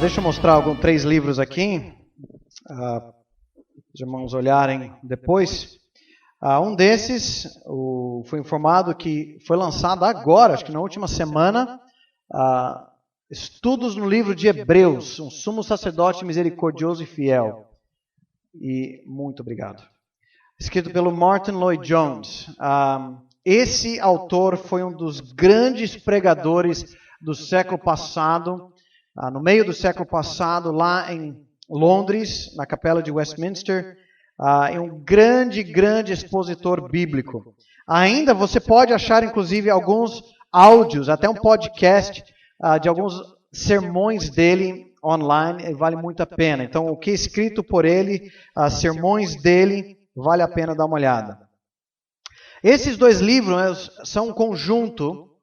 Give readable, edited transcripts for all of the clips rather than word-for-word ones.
Deixa eu mostrar 3 livros aqui, os irmãos olharem depois. Um desses, foi informado que foi lançado agora, acho que na última semana, Estudos no livro de Hebreus, um sumo sacerdote misericordioso e fiel. E muito obrigado. Escrito pelo Martin Lloyd-Jones. Esse autor foi um dos grandes pregadores do século passado, no meio do século passado, lá em Londres, na capela de Westminster, é um grande expositor bíblico. Ainda você pode achar, inclusive, alguns áudios, até um podcast de alguns sermões dele online, vale muito a pena. Então, o que é escrito por ele, sermões dele, vale a pena dar uma olhada. Esses 2 livros são um conjunto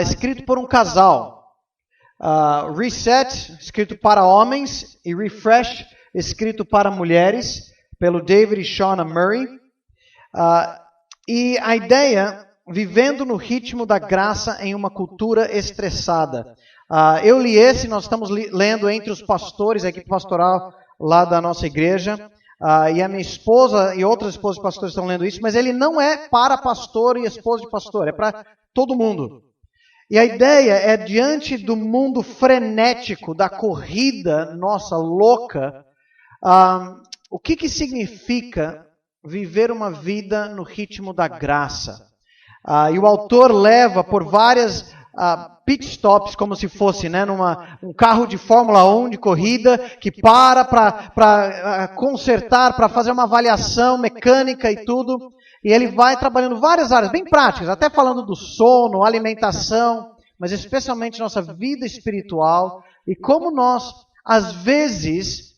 escrito por um casal. Reset, escrito para homens, e Refresh, escrito para mulheres, pelo David e Shauna Murray. E a ideia, vivendo no ritmo da graça em uma cultura estressada. Eu li esse, nós estamos lendo entre os pastores, a equipe pastoral lá da nossa igreja, e a minha esposa e outras esposas de pastores estão lendo isso, mas ele não é para pastor e esposa de pastor, é para todo mundo. E a ideia é, diante do mundo frenético, da corrida nossa louca, o que significa viver uma vida no ritmo da graça? E o autor leva por várias pit stops, como se fosse um carro de Fórmula 1 de corrida, que para consertar, para fazer uma avaliação mecânica e tudo. E ele vai trabalhando várias áreas bem práticas, até falando do sono, alimentação, mas especialmente nossa vida espiritual e como nós, às vezes,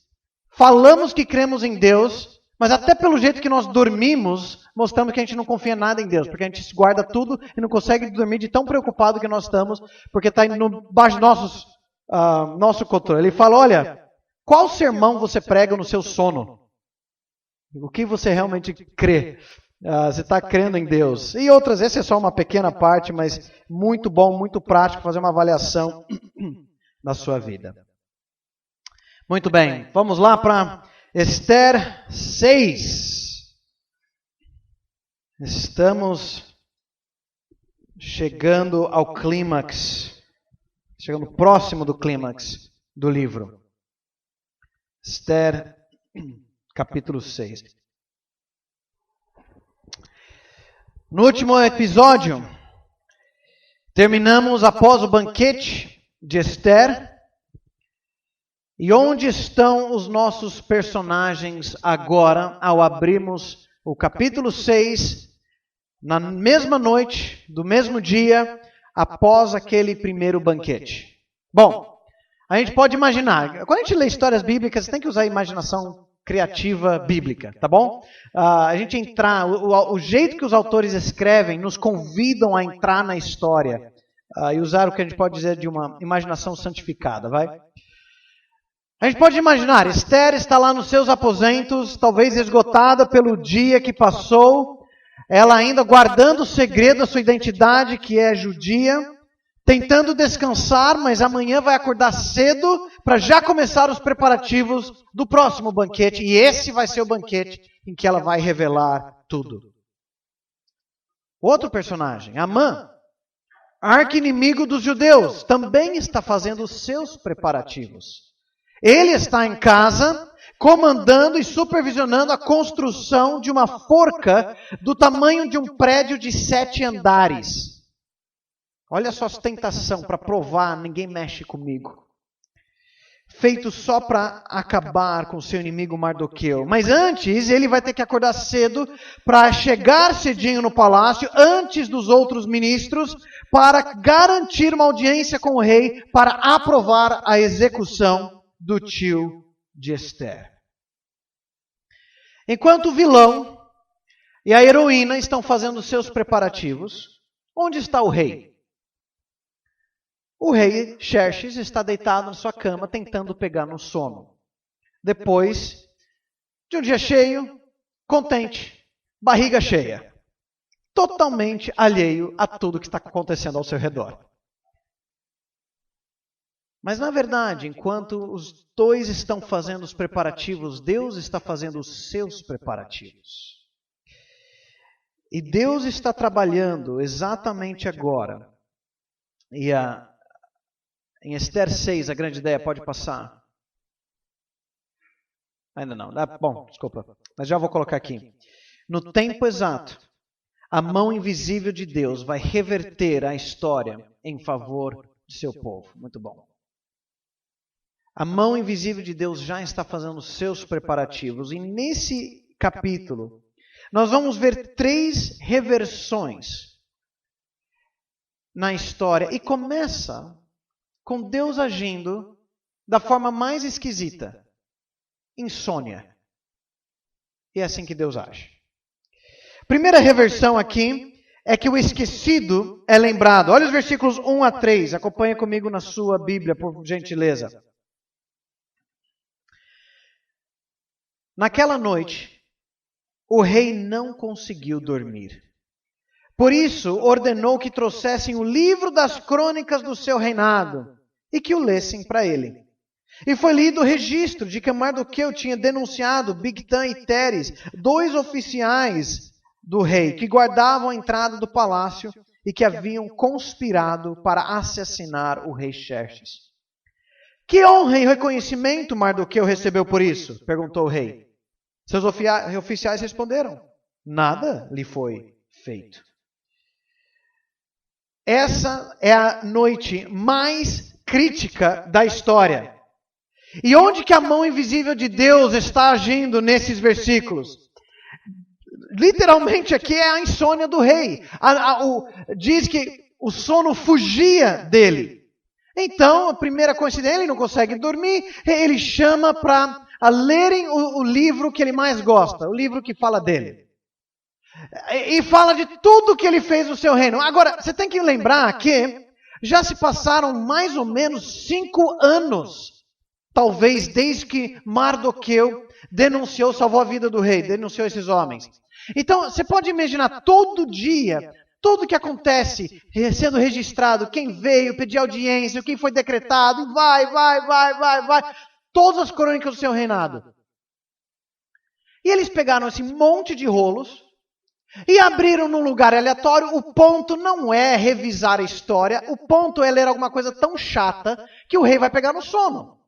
falamos que cremos em Deus, mas até pelo jeito que nós dormimos, mostramos que a gente não confia nada em Deus, porque a gente guarda tudo e não consegue dormir de tão preocupado que nós estamos, porque está embaixo do nosso controle. Ele fala, olha, qual sermão você prega no seu sono? O que você realmente crê? Você está crendo em Deus. E outras, essa é só uma pequena parte, mas muito bom, muito prático, fazer uma avaliação da sua vida. Muito bem, vamos lá para Esther 6. Estamos chegando ao clímax, chegando próximo do clímax do livro. Esther, capítulo 6. No último episódio, terminamos após o banquete de Esther. E onde estão os nossos personagens agora, ao abrirmos o capítulo 6, na mesma noite, do mesmo dia, após aquele primeiro banquete? Bom, a gente pode imaginar, quando a gente lê histórias bíblicas, tem que usar a imaginação criativa bíblica, tá bom? A gente entrar, o jeito que os autores escrevem nos convidam a entrar na história e usar o que a gente pode dizer de uma imaginação santificada, vai? A gente pode imaginar, Esther está lá nos seus aposentos, talvez esgotada pelo dia que passou, ela ainda guardando o segredo da sua identidade, que é judia, tentando descansar, mas amanhã vai acordar cedo para já começar os preparativos do próximo banquete, e esse vai ser o banquete em que ela vai revelar tudo. Outro personagem, Amã, arqui-inimigo dos judeus, também está fazendo os seus preparativos. Ele está em casa, comandando e supervisionando a construção de uma forca do tamanho de um prédio de 7 andares. Olha só a ostentação para provar, ninguém mexe comigo. Feito só para acabar com o seu inimigo Mardoqueu. Mas antes, ele vai ter que acordar cedo para chegar cedinho no palácio, antes dos outros ministros, para garantir uma audiência com o rei, para aprovar a execução do tio de Esther. Enquanto o vilão e a heroína estão fazendo seus preparativos, onde está o rei? O rei Xerxes está deitado na sua cama tentando pegar no sono. Depois de um dia cheio, contente, barriga cheia, totalmente alheio a tudo que está acontecendo ao seu redor. Mas, na verdade, enquanto os dois estão fazendo os preparativos, Deus está fazendo os seus preparativos. E Deus está trabalhando exatamente agora. E em Esther 6, a grande ideia, pode passar? Ainda não. Bom, desculpa. Mas já vou colocar aqui. No tempo exato, a mão invisível de Deus vai reverter a história em favor de seu povo. Muito bom. A mão invisível de Deus já está fazendo os seus preparativos. E nesse capítulo, nós vamos ver 3 reversões na história. E começa com Deus agindo da forma mais esquisita. Insônia. E é assim que Deus age. Primeira reversão aqui é que o esquecido é lembrado. Olha os versículos 1 a 3. Acompanha comigo na sua Bíblia, por gentileza. Naquela noite, o rei não conseguiu dormir. Por isso, ordenou que trouxessem o livro das crônicas do seu reinado e que o lessem para ele. E foi lido o registro de que Mardoqueu tinha denunciado Bigtan e Teres, 2 oficiais do rei, que guardavam a entrada do palácio e que haviam conspirado para assassinar o rei Xerxes. Que honra e reconhecimento Mardoqueu recebeu por isso? Perguntou o rei. Seus oficiais responderam, nada lhe foi feito. Essa é a noite mais crítica da história. E onde que a mão invisível de Deus está agindo nesses versículos? Literalmente aqui é a insônia do rei. Diz que o sono fugia dele. Então, a primeira coincidência, ele não consegue dormir, ele chama para lerem o livro que ele mais gosta, o livro que fala dele. E fala de tudo que ele fez no seu reino. Agora, você tem que lembrar que já se passaram mais ou menos 5 anos, talvez desde que Mardoqueu denunciou, salvou a vida do rei, denunciou esses homens. Então, você pode imaginar todo dia, tudo que acontece sendo registrado, quem veio pedir audiência, quem foi decretado, e vai. Todas as crônicas do seu reinado. E eles pegaram esse monte de rolos e abriram num lugar aleatório. O ponto não é revisar a história, o ponto é ler alguma coisa tão chata que o rei vai pegar no sono.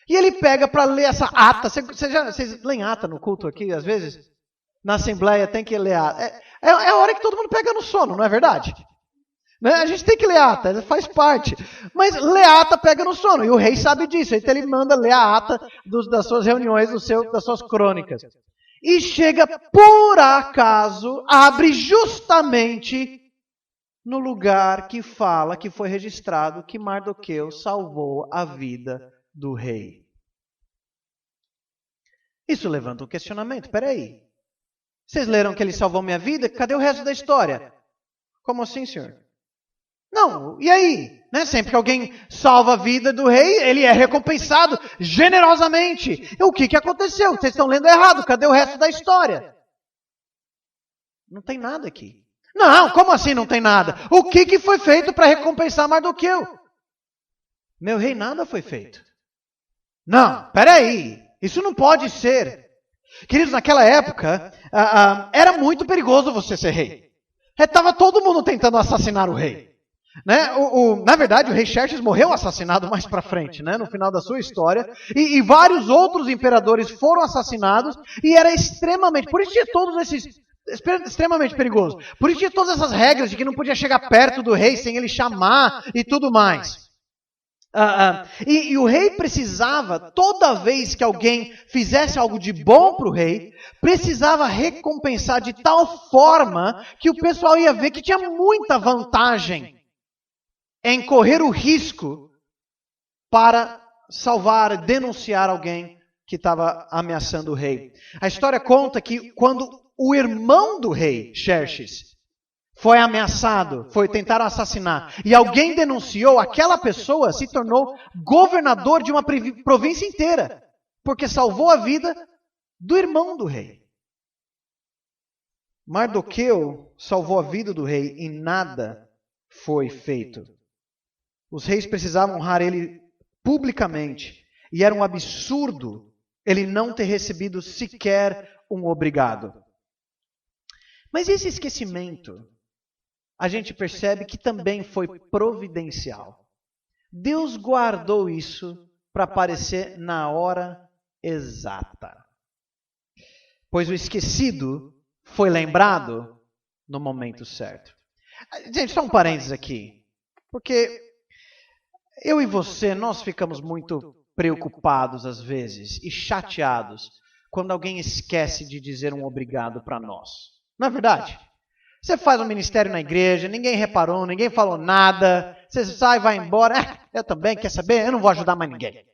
E ele pega para ler essa ata. Vocês leem ata no culto aqui, às vezes? Na Assembleia tem que ler ata. É a hora que todo mundo pega no sono, não é verdade? Né? A gente tem que ler ata, faz parte. Mas ler ata pega no sono, e o rei sabe disso. Então ele manda ler a ata das suas reuniões, das suas crônicas. E chega, por acaso, abre justamente no lugar que fala, que foi registrado, que Mardoqueu salvou a vida do rei. Isso levanta um questionamento. Peraí. Vocês leram que ele salvou minha vida? Cadê o resto da história? Como assim, senhor? Não, e aí? Né? Sempre que alguém salva a vida do rei, ele é recompensado generosamente. E o que aconteceu? Vocês estão lendo errado. Cadê o resto da história? Não tem nada aqui. Não, como assim não tem nada? O que foi feito para recompensar Mardoqueu? Meu rei, nada foi feito. Não, peraí. Isso não pode ser. Queridos, naquela época, era muito perigoso você ser rei. Estava todo mundo tentando assassinar o rei. Né? Na verdade, o rei Xerxes morreu assassinado mais para frente, né? No final da sua história. E vários outros imperadores foram assassinados. E era extremamente... Por isso tinha todos esses... Extremamente perigoso. Por isso tinha todas essas regras de que não podia chegar perto do rei sem ele chamar e tudo mais. E o rei precisava, toda vez que alguém fizesse algo de bom para o rei, precisava recompensar de tal forma que o pessoal ia ver que tinha muita vantagem em correr o risco para salvar, denunciar alguém que estava ameaçando o rei. A história conta que quando o irmão do rei, Xerxes, foi ameaçado, tentaram assassinar, e alguém denunciou, aquela pessoa se tornou governador de uma província inteira, porque salvou a vida do irmão do rei. Mardoqueu salvou a vida do rei e nada foi feito. Os reis precisavam honrar ele publicamente. E era um absurdo ele não ter recebido sequer um obrigado. Mas esse esquecimento, a gente percebe que também foi providencial. Deus guardou isso para aparecer na hora exata. Pois o esquecido foi lembrado no momento certo. Gente, só um parênteses aqui. Porque eu e você, nós ficamos muito preocupados às vezes e chateados quando alguém esquece de dizer um obrigado para nós. Não é verdade? Você faz um ministério na igreja, ninguém reparou, ninguém falou nada, você sai, vai embora, eu também, quer saber? Eu não vou ajudar mais ninguém.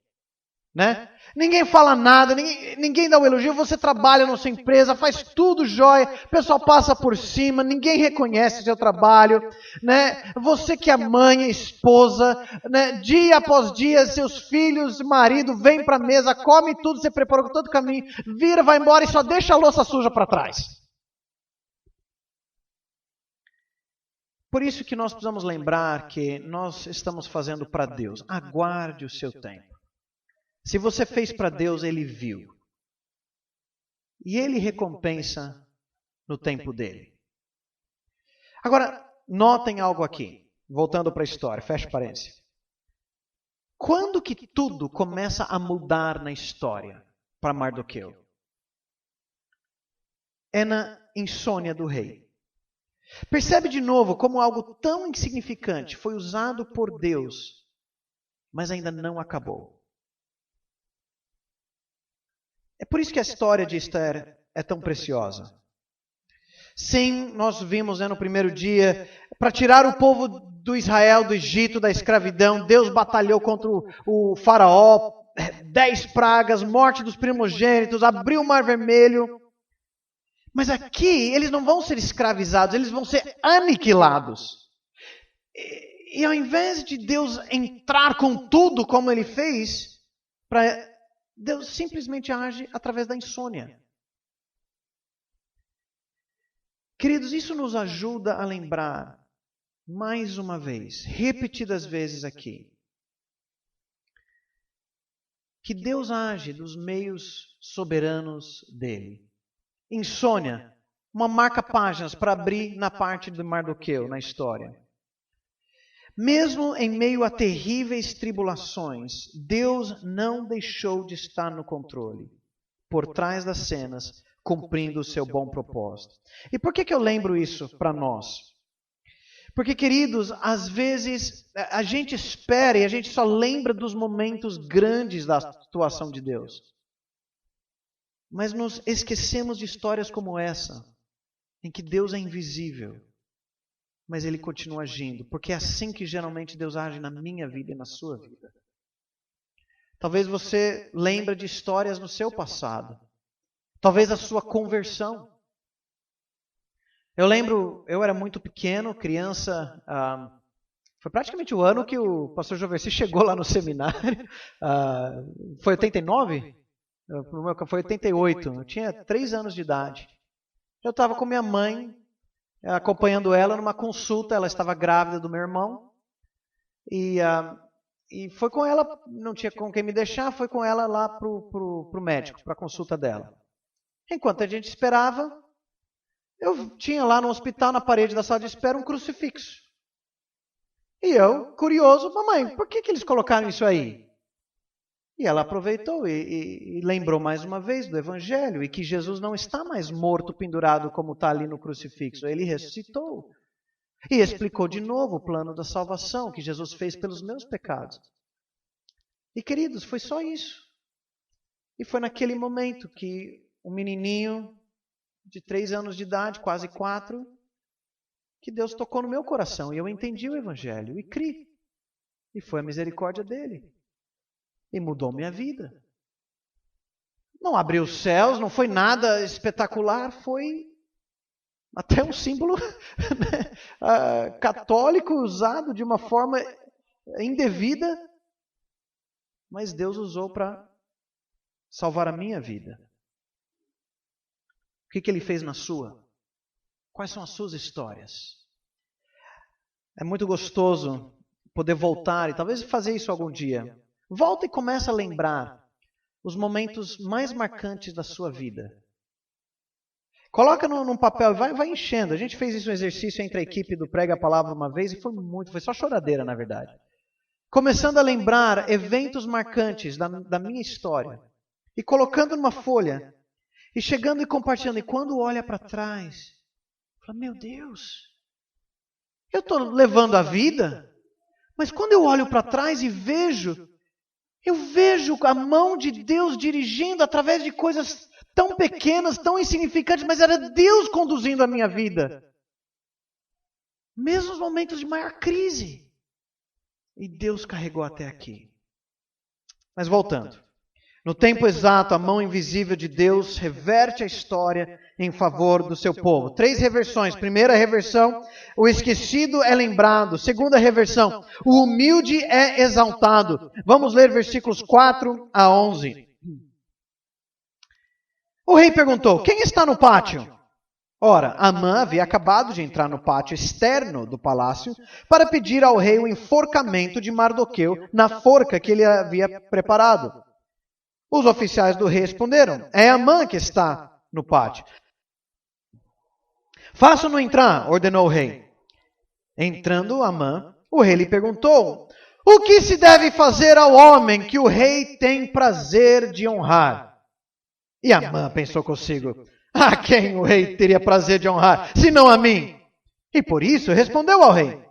Né? Ninguém fala nada, ninguém dá um elogio, você trabalha na sua empresa, faz tudo jóia, o pessoal passa por cima, ninguém reconhece o seu trabalho, né? Você que é mãe, esposa, né? Dia após dia, seus filhos, marido, vem para a mesa, come tudo, você preparou todo o caminho, vira, vai embora e só deixa a louça suja para trás. Por isso que nós precisamos lembrar que nós estamos fazendo para Deus. Aguarde o seu tempo. Se você fez para Deus, Ele viu. E Ele recompensa no tempo dele. Agora, notem algo aqui. Voltando para a história, fecha parênteses. Quando que tudo começa a mudar na história para Mardoqueu? É na insônia do rei. Percebe de novo como algo tão insignificante foi usado por Deus, mas ainda não acabou. É por isso que a história de Esther é tão preciosa. Sim, nós vimos no primeiro dia, para tirar o povo do Israel, do Egito, da escravidão, Deus batalhou contra o faraó, 10 pragas, morte dos primogênitos, abriu o mar vermelho. Mas aqui, eles não vão ser escravizados, eles vão ser aniquilados. E ao invés de Deus entrar com tudo como ele fez, Deus simplesmente age através da insônia. Queridos, isso nos ajuda a lembrar, mais uma vez, repetidas vezes aqui, que Deus age dos meios soberanos dele. Insônia, uma marca-páginas para abrir na parte de Mardoqueu, na história. Mesmo em meio a terríveis tribulações, Deus não deixou de estar no controle, por trás das cenas, cumprindo o seu bom propósito. E por que eu lembro isso para nós? Porque, queridos, às vezes a gente espera e a gente só lembra dos momentos grandes da atuação de Deus. Mas nos esquecemos de histórias como essa, em que Deus é invisível, mas Ele continua agindo, porque é assim que geralmente Deus age na minha vida e na sua vida. Talvez você lembre de histórias no seu passado, talvez a sua conversão. Eu lembro, eu era muito pequeno, criança, foi praticamente o ano que o pastor Joverci chegou lá no seminário, foi 89? Foi 88, eu tinha 3 anos de idade. Eu estava com minha mãe, acompanhando ela numa consulta, ela estava grávida do meu irmão, e foi com ela, não tinha com quem me deixar, foi com ela lá para o médico, para a consulta dela. Enquanto a gente esperava, eu tinha lá no hospital, na parede da sala de espera, um crucifixo. E eu, curioso, mamãe, por que eles colocaram isso aí? E ela aproveitou e lembrou mais uma vez do Evangelho e que Jesus não está mais morto, pendurado como está ali no crucifixo. Ele ressuscitou. E explicou de novo o plano da salvação que Jesus fez pelos meus pecados. E, queridos, foi só isso. E foi naquele momento que um menininho de 3 anos de idade, quase 4, que Deus tocou no meu coração. E eu entendi o Evangelho e criei. E foi a misericórdia dele. E mudou minha vida. Não abriu os céus, não foi nada espetacular, foi até um símbolo católico usado de uma forma indevida, mas Deus usou para salvar a minha vida. O que Ele fez na sua? Quais são as suas histórias? É muito gostoso poder voltar e talvez fazer isso algum dia. Volta e começa a lembrar os momentos mais marcantes da sua vida. Coloca num papel e vai enchendo. A gente fez isso um exercício entre a equipe do Prega a Palavra uma vez e foi só choradeira, na verdade. Começando a lembrar eventos marcantes da minha história e colocando numa folha e chegando e compartilhando. E quando olha para trás, fala, meu Deus, eu estou levando a vida, mas quando eu olho para trás e eu vejo a mão de Deus dirigindo através de coisas tão pequenas, tão insignificantes, mas era Deus conduzindo a minha vida. Mesmo nos momentos de maior crise. E Deus carregou até aqui. Mas voltando. No tempo exato, a mão invisível de Deus reverte a história em favor do seu povo. 3 reversões. Primeira reversão, o esquecido é lembrado. Segunda reversão, o humilde é exaltado. Vamos ler versículos 4 a 11. O rei perguntou, quem está no pátio? Ora, Amã havia acabado de entrar no pátio externo do palácio para pedir ao rei o enforcamento de Mardoqueu na forca que ele havia preparado. Os oficiais do rei responderam, é Amã que está no pátio. Faça-no entrar, ordenou o rei. Entrando Amã, o rei lhe perguntou, o que se deve fazer ao homem que o rei tem prazer de honrar? E Amã pensou consigo, a quem o rei teria prazer de honrar, senão a mim? E por isso respondeu ao rei,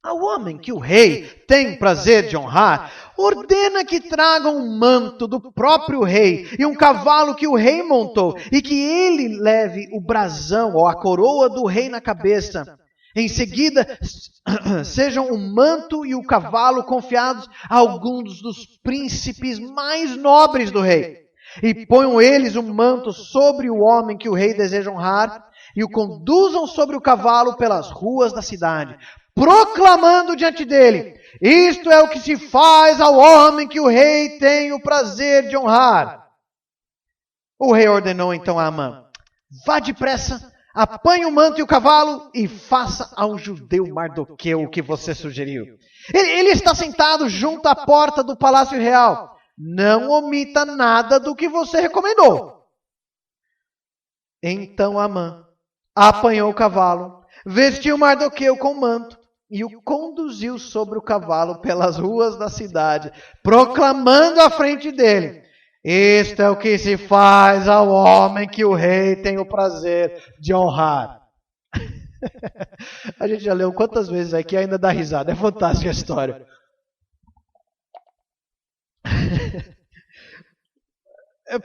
ao homem que o rei tem prazer de honrar, ordena que tragam um manto do próprio rei e um cavalo que o rei montou, e que ele leve o brasão ou a coroa do rei na cabeça. Em seguida, sejam o manto e o cavalo confiados a alguns dos príncipes mais nobres do rei. E ponham eles o manto sobre o homem que o rei deseja honrar, e o conduzam sobre o cavalo pelas ruas da cidade, proclamando diante dele, isto é o que se faz ao homem que o rei tem o prazer de honrar. O rei ordenou então a Amã, vá depressa, apanhe o manto e o cavalo e faça ao judeu Mardoqueu o que você sugeriu. Ele está sentado junto à porta do palácio real. Não omita nada do que você recomendou. Então Amã apanhou o cavalo, vestiu Mardoqueu com o manto e o conduziu sobre o cavalo pelas ruas da cidade, proclamando à frente dele, isto é o que se faz ao homem que o rei tem o prazer de honrar. A gente já leu quantas vezes aqui, ainda dá risada, é fantástica a história.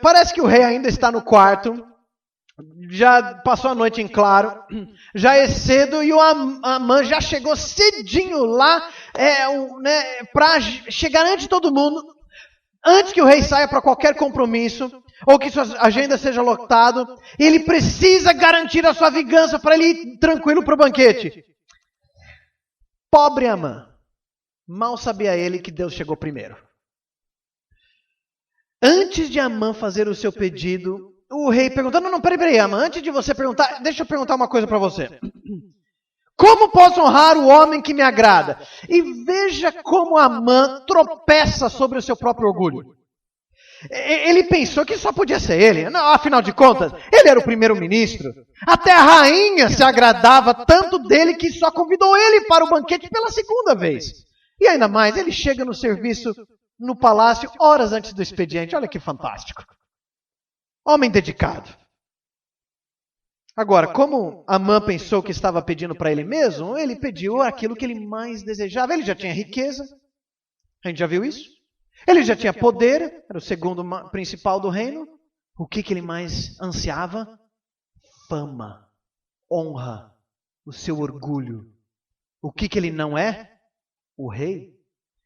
Parece que o rei ainda está no quarto, já passou a noite em claro, já é cedo e o Amã já chegou cedinho lá para chegar antes de todo mundo, antes que o rei saia para qualquer compromisso ou que sua agenda seja lotada. Ele precisa garantir a sua vingança para ele ir tranquilo para o banquete. Pobre Amã, mal sabia ele que Deus chegou primeiro. Antes de Amã fazer o seu pedido, o rei perguntou, não, peraí, Amã, antes de você perguntar, deixa eu perguntar uma coisa para você. Como posso honrar o homem que me agrada? E veja como Amã tropeça sobre o seu próprio orgulho. Ele pensou que só podia ser ele. Não, afinal de contas, ele era o primeiro-ministro. Até a rainha se agradava tanto dele que só convidou ele para o banquete pela segunda vez. E ainda mais, ele chega no serviço no palácio horas antes do expediente. Olha que fantástico. Homem dedicado. Agora, como Amã pensou que estava pedindo para ele mesmo, ele pediu aquilo que ele mais desejava. Ele já tinha riqueza. A gente já viu isso? Ele já tinha poder. Era o segundo principal do reino. O que ele mais ansiava? Fama, honra, o seu orgulho. O que ele não é? O rei.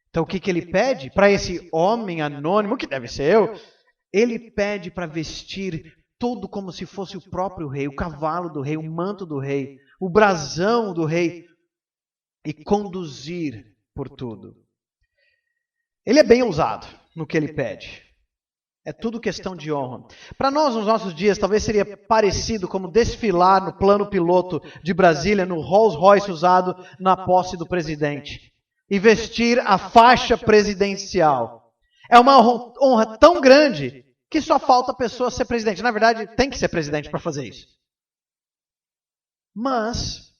Então o que ele pede para esse homem anônimo, que deve ser eu? Ele pede para vestir tudo como se fosse o próprio rei, o cavalo do rei, o manto do rei, o brasão do rei, e conduzir por tudo. Ele é bem ousado no que ele pede. É tudo questão de honra. Para nós, nos nossos dias, talvez seria parecido como desfilar no plano piloto de Brasília, no Rolls Royce usado na posse do presidente. e vestir a faixa presidencial. É uma honra tão grande que só falta a pessoa ser presidente. Na verdade, tem que ser presidente para fazer isso. Mas,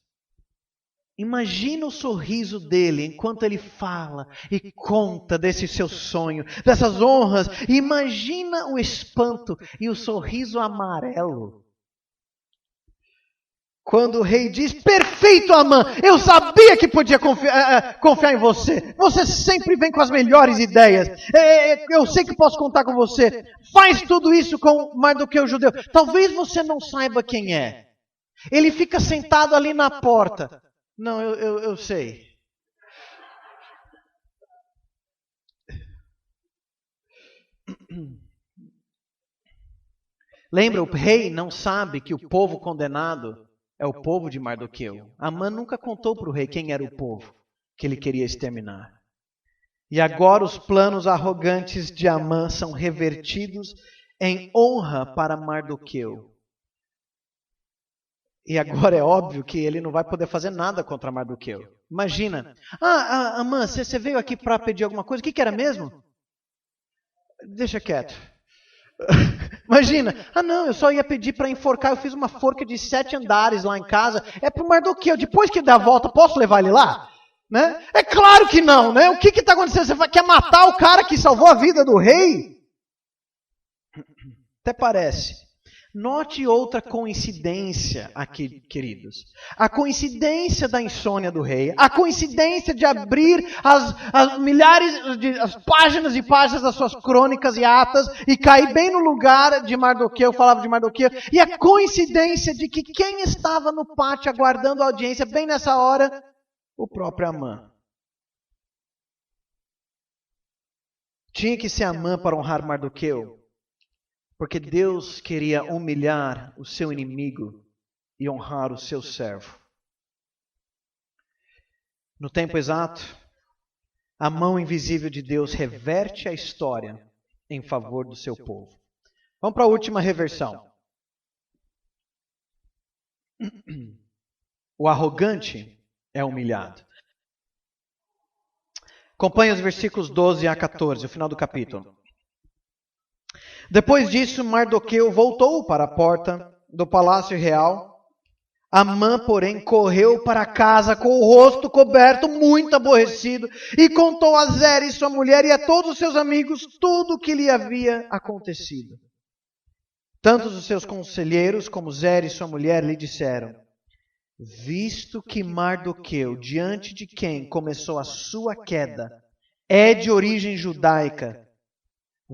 imagina o sorriso dele enquanto ele fala e conta desse seu sonho, dessas honras. E imagina o espanto e o sorriso amarelo. Quando o rei diz, perfeito, Amã, eu sabia que podia confiar em você. Você sempre vem com as melhores ideias. Eu sei que posso contar com você. Faz tudo isso com Mardoqueu judeu. Talvez você não saiba quem é. Ele fica sentado ali na porta. Não, eu sei. Lembra, o rei não sabe que o povo condenado é o povo de Mardoqueu. Amã nunca contou para o rei quem era o povo que ele queria exterminar. E agora os planos arrogantes de Amã são revertidos em honra para Mardoqueu. E agora é óbvio que ele não vai poder fazer nada contra Mardoqueu. Imagina. Amã, você veio aqui para pedir alguma coisa? O que era mesmo? Deixa quieto. Imagina. Não, eu só ia pedir para enforcar. Eu fiz uma forca de 7 andares lá em casa. É para o Mardoqueu. Depois que der a volta, posso levar ele lá? Né? É claro que não, né? O que está acontecendo? Você quer matar o cara que salvou a vida do rei? Até parece. Note outra coincidência aqui, queridos. A coincidência da insônia do rei. A coincidência de abrir as milhares de as páginas e páginas das suas crônicas e atas e cair bem no lugar de Mardoqueu, falava de Mardoqueu. E a coincidência de que quem estava no pátio aguardando a audiência bem nessa hora, o próprio Amã. Tinha que ser Amã para honrar Mardoqueu. Porque Deus queria humilhar o seu inimigo e honrar o seu servo. No tempo exato, a mão invisível de Deus reverte a história em favor do seu povo. Vamos para a última reversão. O arrogante é humilhado. Acompanhe os versículos 12 a 14, o final do capítulo. Depois disso, Mardoqueu voltou para a porta do palácio real. Amã, porém, correu para casa com o rosto coberto, muito aborrecido, e contou a Zeres, sua mulher, e a todos os seus amigos tudo o que lhe havia acontecido. Tanto os seus conselheiros como Zeres, sua mulher, lhe disseram, visto que Mardoqueu, diante de quem começou a sua queda, é de origem judaica,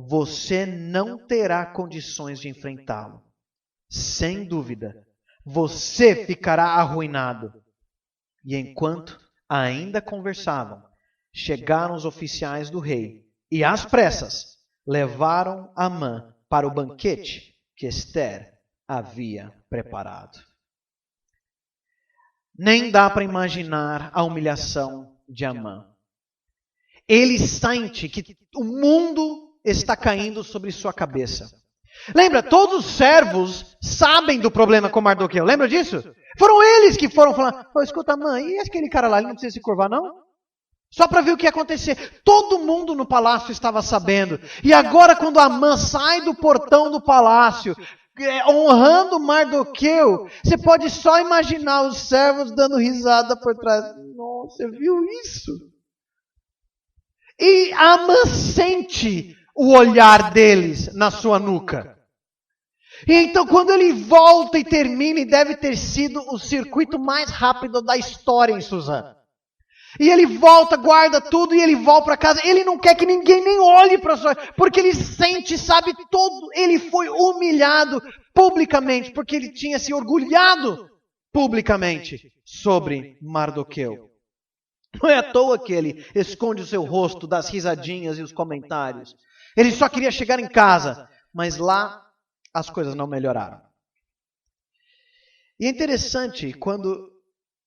você não terá condições de enfrentá-lo. Sem dúvida, você ficará arruinado. E enquanto ainda conversavam, chegaram os oficiais do rei e, às pressas, levaram Amã para o banquete que Ester havia preparado. Nem dá para imaginar a humilhação de Amã. Ele sente que o mundo está caindo sobre sua cabeça. Lembra, todos os servos sabem do problema com Mardoqueu. Lembra disso? Foram eles que foram falar, escuta, mãe, e aquele cara lá, ele não precisa se curvar, não? Só para ver o que ia acontecer. Todo mundo no palácio estava sabendo. E agora, quando Amã sai do portão do palácio, honrando Mardoqueu, você pode só imaginar os servos dando risada por trás. Nossa, você viu isso? E Amã sente o olhar deles na sua nuca. E então quando ele volta e termina, e deve ter sido o circuito mais rápido da história em Suzano. E ele volta, guarda tudo e ele volta para casa. Ele não quer que ninguém nem olhe para sua, porque ele sente, sabe, todo, ele foi humilhado publicamente, porque ele tinha se orgulhado publicamente sobre Mardoqueu. Não é à toa que ele esconde o seu rosto das risadinhas e os comentários. Ele só queria chegar em casa, mas lá as coisas não melhoraram. E é interessante quando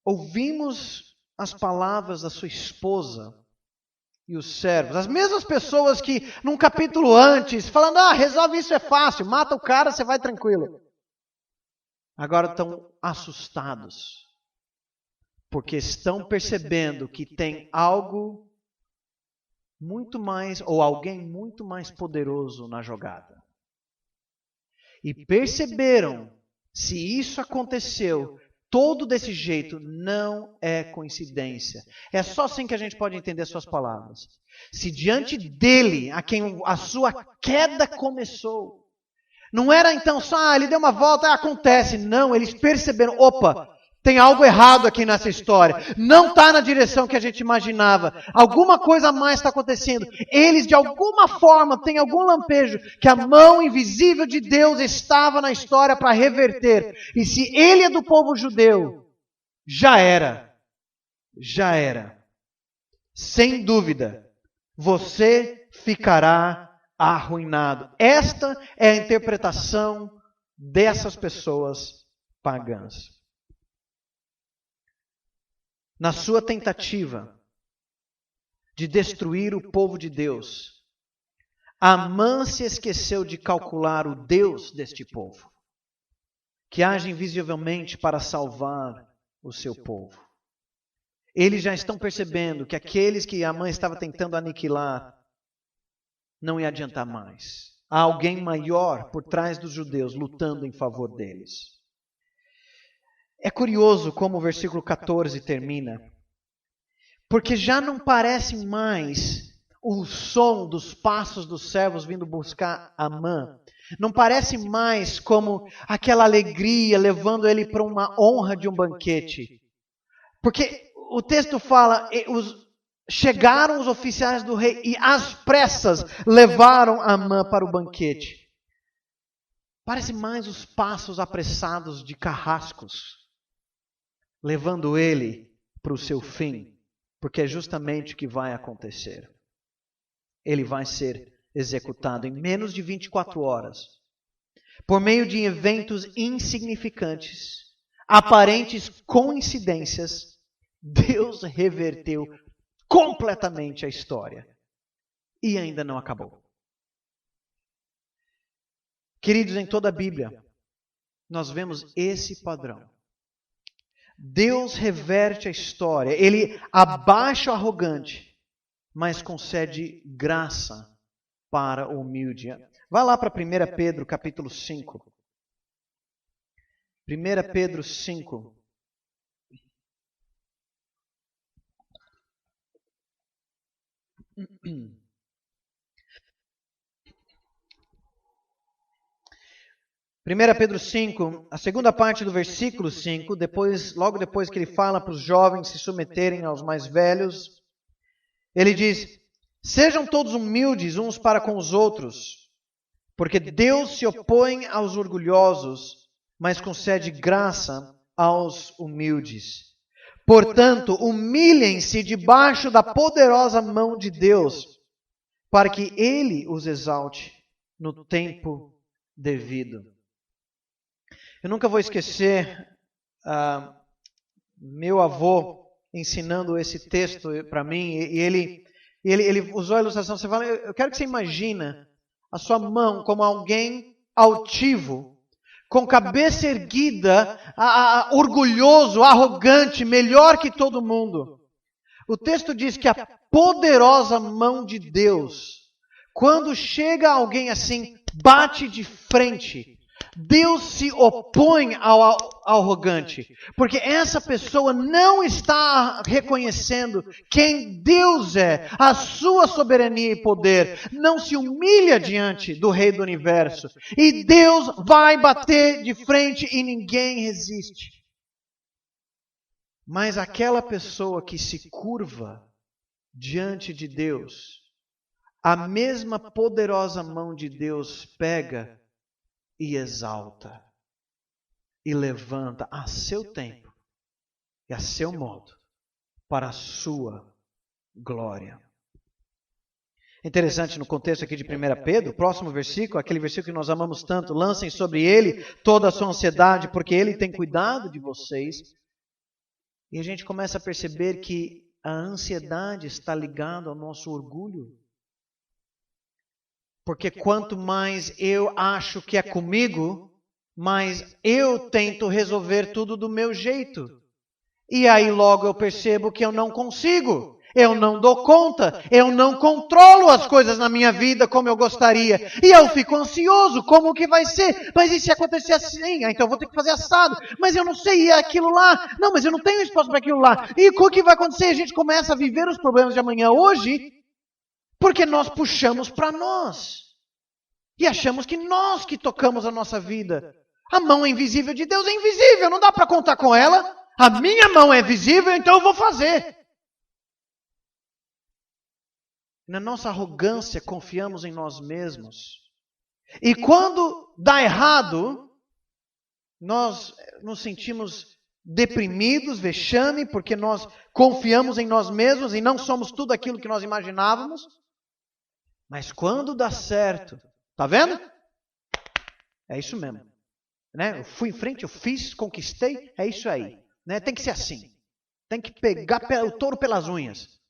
ouvimos as palavras da sua esposa e os servos, as mesmas pessoas que num capítulo antes, falando, resolve isso, é fácil, mata o cara, você vai tranquilo. Agora estão assustados. Porque estão percebendo que tem algo muito mais, ou alguém muito mais poderoso na jogada. E perceberam, se isso aconteceu todo desse jeito, não é coincidência. É só assim que a gente pode entender suas palavras. Se diante dele, a quem a sua queda começou, não era então só, ele deu uma volta, acontece. Não, eles perceberam, opa, tem algo errado aqui nessa história. Não está na direção que a gente imaginava. Alguma coisa a mais está acontecendo. Eles, de alguma forma, têm algum lampejo que a mão invisível de Deus estava na história para reverter. E se ele é do povo judeu, já era. Já era. Sem dúvida, você ficará arruinado. Esta é a interpretação dessas pessoas pagãs. Na sua tentativa de destruir o povo de Deus, Amã se esqueceu de calcular o Deus deste povo, que age invisivelmente para salvar o seu povo. Eles já estão percebendo que aqueles que Amã estava tentando aniquilar não ia adiantar mais. Há alguém maior por trás dos judeus lutando em favor deles. É curioso como o versículo 14 termina, porque já não parece mais o som dos passos dos servos vindo buscar Amã. Não parece mais como aquela alegria levando ele para uma honra de um banquete. Porque o texto fala, chegaram os oficiais do rei e às pressas levaram Amã para o banquete. Parece mais os passos apressados de carrascos, levando ele para o seu fim, porque é justamente o que vai acontecer. Ele vai ser executado em menos de 24 horas, por meio de eventos insignificantes, aparentes coincidências. Deus reverteu completamente a história e ainda não acabou. Queridos, em toda a Bíblia, nós vemos esse padrão. Deus reverte a história, Ele abaixa o arrogante, mas concede graça para o humilde. Vá lá para 1 Pedro capítulo 5. 1 Pedro 5. Primeira Pedro 5, a segunda parte do versículo 5, logo depois que ele fala para os jovens se submeterem aos mais velhos, ele diz: sejam todos humildes uns para com os outros, porque Deus se opõe aos orgulhosos, mas concede graça aos humildes. Portanto, humilhem-se debaixo da poderosa mão de Deus, para que Ele os exalte no tempo devido. Eu nunca vou esquecer meu avô ensinando esse texto para mim, e ele usou a ilustração. Você fala, eu quero que você imagine a sua mão como alguém altivo, com cabeça erguida, orgulhoso, arrogante, melhor que todo mundo. O texto diz que a poderosa mão de Deus, quando chega alguém assim, bate de frente. Deus se opõe ao arrogante, porque essa pessoa não está reconhecendo quem Deus é, a sua soberania e poder, não se humilha diante do Rei do Universo, e Deus vai bater de frente e ninguém resiste. Mas aquela pessoa que se curva diante de Deus, a mesma poderosa mão de Deus pega e exalta, e levanta a seu tempo e a seu modo, para a sua glória. Interessante no contexto aqui de 1 Pedro, o próximo versículo, aquele versículo que nós amamos tanto: lancem sobre ele toda a sua ansiedade, porque ele tem cuidado de vocês. E a gente começa a perceber que a ansiedade está ligada ao nosso orgulho. Porque quanto mais eu acho que é comigo, mais eu tento resolver tudo do meu jeito. E aí logo eu percebo que eu não consigo. Eu não dou conta, eu não controlo as coisas na minha vida como eu gostaria. E eu fico ansioso, como que vai ser? Mas e se acontecer assim? Então eu vou ter que fazer assado. Mas eu não sei, e aquilo lá? Não, mas eu não tenho espaço para aquilo lá. E o que vai acontecer? A gente começa a viver os problemas de amanhã hoje, porque nós puxamos para nós. E achamos que nós que tocamos a nossa vida. A mão invisível de Deus é invisível, não dá para contar com ela. A minha mão é visível, então eu vou fazer. Na nossa arrogância, confiamos em nós mesmos. E quando dá errado, nós nos sentimos deprimidos, vexame, porque nós confiamos em nós mesmos e não somos tudo aquilo que nós imaginávamos. Mas quando dá certo, tá vendo? É isso mesmo. Né? Eu fui em frente, eu fiz, conquistei, é isso aí. Né? Tem que ser assim. Tem que pegar o touro pelas unhas.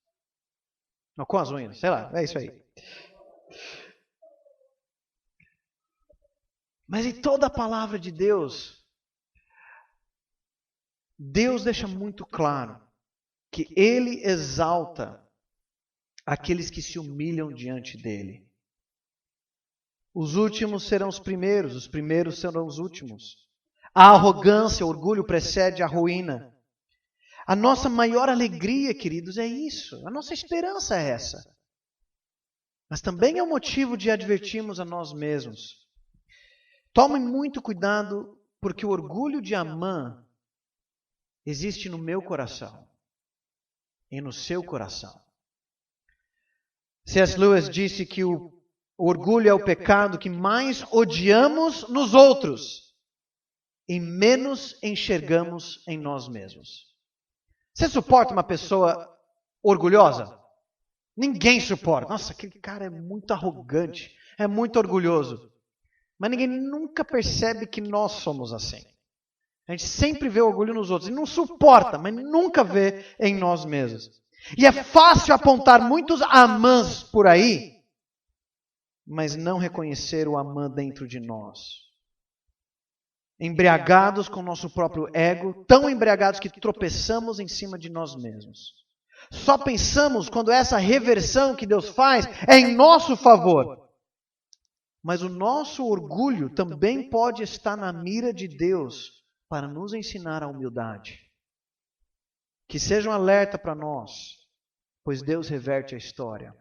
Não, com as unhas, sei lá, é isso aí. Mas em toda a palavra de Deus, Deus deixa muito claro que Ele exalta aqueles que se humilham diante dEle. Os últimos serão os primeiros serão os últimos. A arrogância, o orgulho precede a ruína. A nossa maior alegria, queridos, é isso. A nossa esperança é essa. Mas também é um motivo de advertirmos a nós mesmos. Tomem muito cuidado, porque o orgulho de Amã existe no meu coração e no seu coração. C.S. Lewis disse que o orgulho é o pecado que mais odiamos nos outros e menos enxergamos em nós mesmos. Você suporta uma pessoa orgulhosa? Ninguém suporta. Nossa, aquele cara é muito arrogante, é muito orgulhoso. Mas ninguém nunca percebe que nós somos assim. A gente sempre vê orgulho nos outros e não suporta, mas nunca vê em nós mesmos. E é fácil apontar muitos Amãs por aí, mas não reconhecer o Amã dentro de nós. Embriagados com o nosso próprio ego, tão embriagados que tropeçamos em cima de nós mesmos. Só pensamos quando essa reversão que Deus faz é em nosso favor. Mas o nosso orgulho também pode estar na mira de Deus para nos ensinar a humildade. Que seja um alerta para nós, pois Deus reverte a história.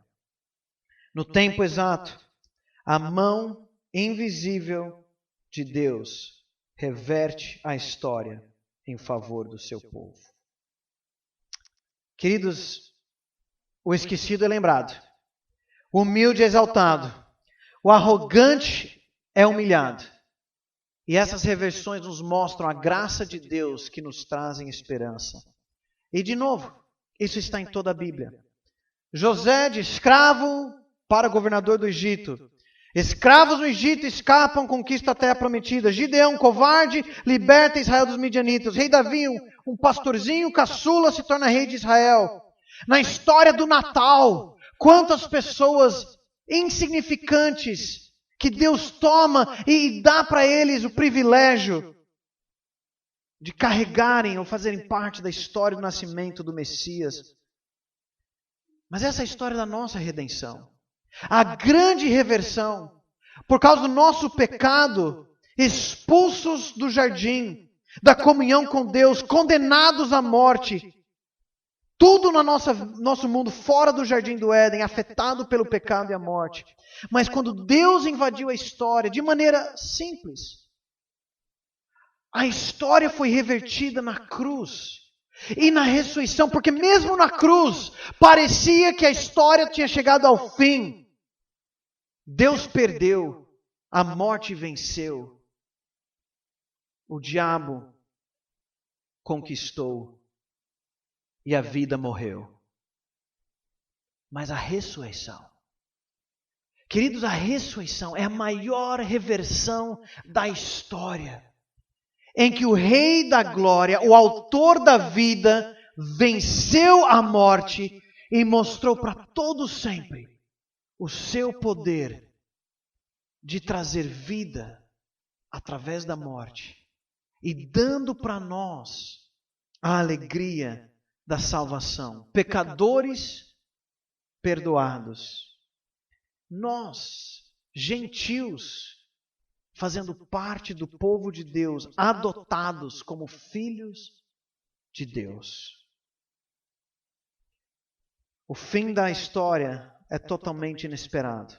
No tempo exato, a mão invisível de Deus reverte a história em favor do seu povo. Queridos, o esquecido é lembrado, o humilde é exaltado, o arrogante é humilhado. E essas reversões nos mostram a graça de Deus que nos trazem esperança. E de novo, isso está em toda a Bíblia. José de escravo para governador do Egito. Escravos no Egito escapam, conquistam a terra prometida. Gideão, covarde, liberta Israel dos midianitas. Rei Davi, um pastorzinho caçula, se torna rei de Israel. Na história do Natal, quantas pessoas insignificantes que Deus toma e dá para eles o privilégio de carregarem ou fazerem parte da história do nascimento do Messias. Mas essa é a história da nossa redenção. A grande reversão, por causa do nosso pecado, expulsos do jardim, da comunhão com Deus, condenados à morte. Tudo no nosso mundo fora do jardim do Éden, afetado pelo pecado e a morte. Mas quando Deus invadiu a história de maneira simples, a história foi revertida na cruz e na ressurreição, porque mesmo na cruz parecia que a história tinha chegado ao fim. Deus perdeu, a morte venceu, o diabo conquistou e a vida morreu. Mas a ressurreição, queridos, a ressurreição é a maior reversão da história, em que o Rei da Glória, o Autor da vida, venceu a morte e mostrou para todos sempre o seu poder de trazer vida através da morte e dando para nós a alegria da salvação. Pecadores perdoados. Nós, gentios, fazendo parte do povo de Deus, adotados como filhos de Deus. O fim da história é totalmente inesperado,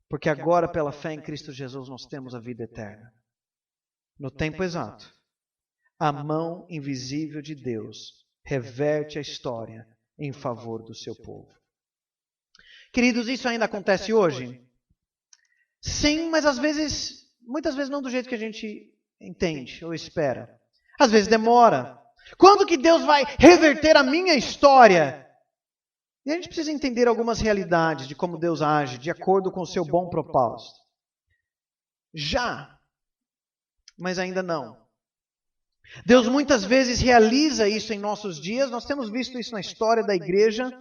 porque agora, pela fé em Cristo Jesus, nós temos a vida eterna. No tempo exato, a mão invisível de Deus reverte a história em favor do seu povo. Queridos, isso ainda acontece hoje? Sim, mas muitas vezes não do jeito que a gente entende ou espera. Às vezes demora. Quando que Deus vai reverter a minha história? E a gente precisa entender algumas realidades de como Deus age, de acordo com o seu bom propósito. Já, mas ainda não. Deus muitas vezes realiza isso em nossos dias. Nós temos visto isso na história da igreja.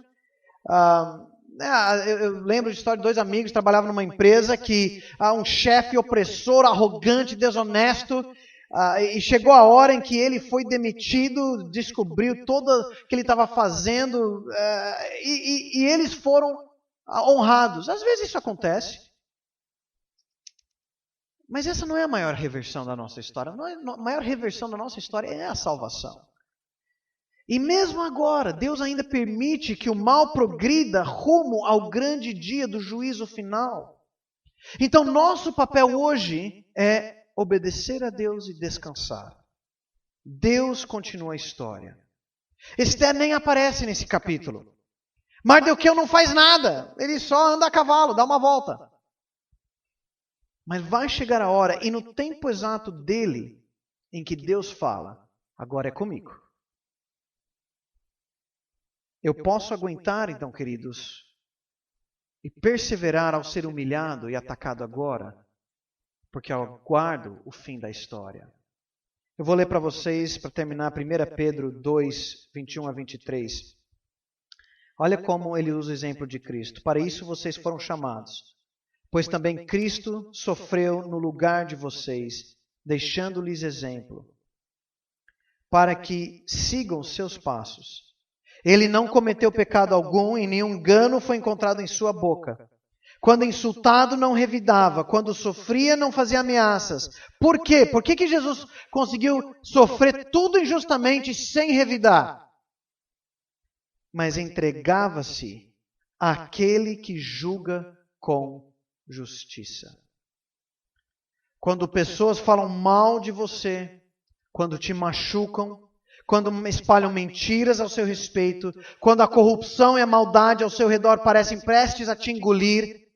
Eu lembro de história de dois amigos que trabalhavam numa empresa que um chefe opressor, arrogante, desonesto, e chegou a hora em que ele foi demitido, descobriu tudo que ele estava fazendo, e eles foram honrados. Às vezes isso acontece. Mas essa não é a maior reversão da nossa história. A maior reversão da nossa história é a salvação. E mesmo agora, Deus ainda permite que o mal progrida rumo ao grande dia do juízo final. Então, nosso papel hoje é obedecer a Deus e descansar. Deus continua a história. Esther nem aparece nesse capítulo. Mardoqueu não faz nada. Ele só anda a cavalo, dá uma volta. Mas vai chegar a hora, e no tempo exato dele, em que Deus fala, agora é comigo. Eu posso aguentar, então, queridos, e perseverar ao ser humilhado e atacado agora, porque eu aguardo o fim da história. Eu vou ler para vocês, para terminar, 1 Pedro 2, 21 a 23. Olha como ele usa o exemplo de Cristo. Para isso vocês foram chamados, pois também Cristo sofreu no lugar de vocês, deixando-lhes exemplo, para que sigam seus passos. Ele não cometeu pecado algum e nenhum engano foi encontrado em sua boca. Quando insultado, não revidava. Quando sofria, não fazia ameaças. Por quê? Por que Jesus conseguiu sofrer tudo injustamente sem revidar? Mas entregava-se àquele que julga com justiça. Quando pessoas falam mal de você, quando te machucam, quando espalham mentiras ao seu respeito, quando a corrupção e a maldade ao seu redor parecem prestes a te engolir,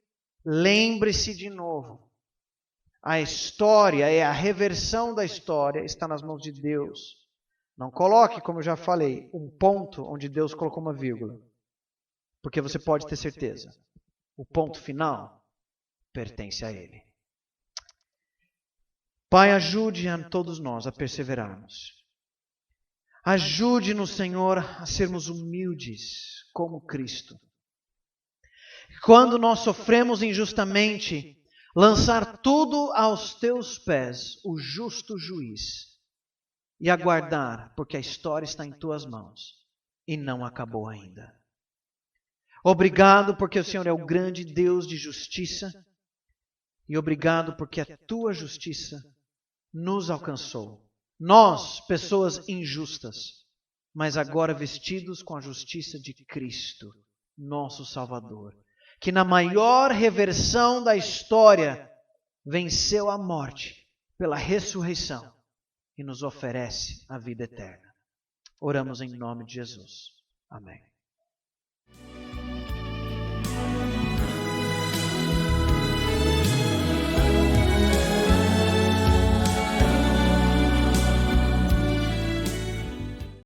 lembre-se de novo. A história, a reversão da história está nas mãos de Deus. Não coloque, como eu já falei, um ponto onde Deus colocou uma vírgula. Porque você pode ter certeza. O ponto final pertence a Ele. Pai, ajude a todos nós a perseverarmos. Ajude-nos, Senhor, a sermos humildes como Cristo. Quando nós sofremos injustamente, lançar tudo aos teus pés, o justo juiz, e aguardar, porque a história está em tuas mãos e não acabou ainda. Obrigado porque o Senhor é o grande Deus de justiça, e obrigado porque a tua justiça nos alcançou. Nós, pessoas injustas, mas agora vestidos com a justiça de Cristo, nosso Salvador, que na maior reversão da história venceu a morte pela ressurreição e nos oferece a vida eterna. Oramos em nome de Jesus. Amém.